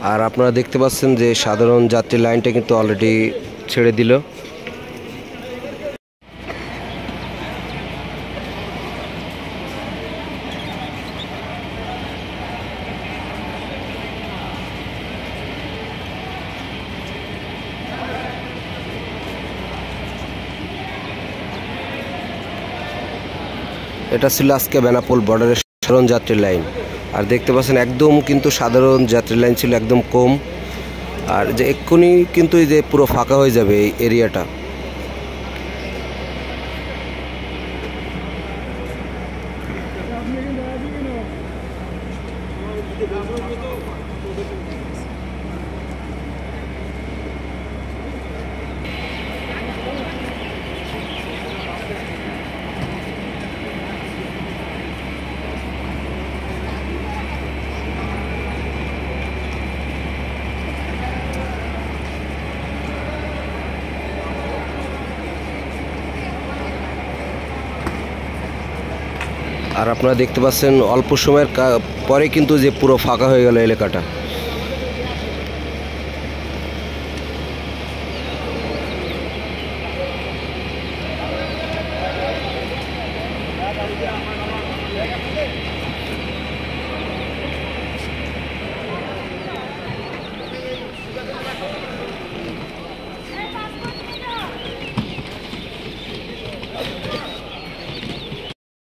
আর আপনারা দেখতে পাচ্ছেন যে সাধারণ যাত্রী লাইনটা কিন্তু অলরেডি ছেড়ে দিল। এটা ছিল আজকে বেনাপোল বর্ডারের সাধারণ যাত্রী লাইন। আর দেখতে পাচ্ছেন একদম কিন্তু সাধারণ যাত্রী লাইন ছিল একদম কম। আর যে এক্ষুনি কিন্তু এই যে পুরো ফাঁকা হয়ে যাবে এই এরিয়াটা। আর আপনারা দেখতে পাচ্ছেন অল্প সময়ের পরে কিন্তু যে পুরো ফাঁকা হয়ে গেল এলাকাটা।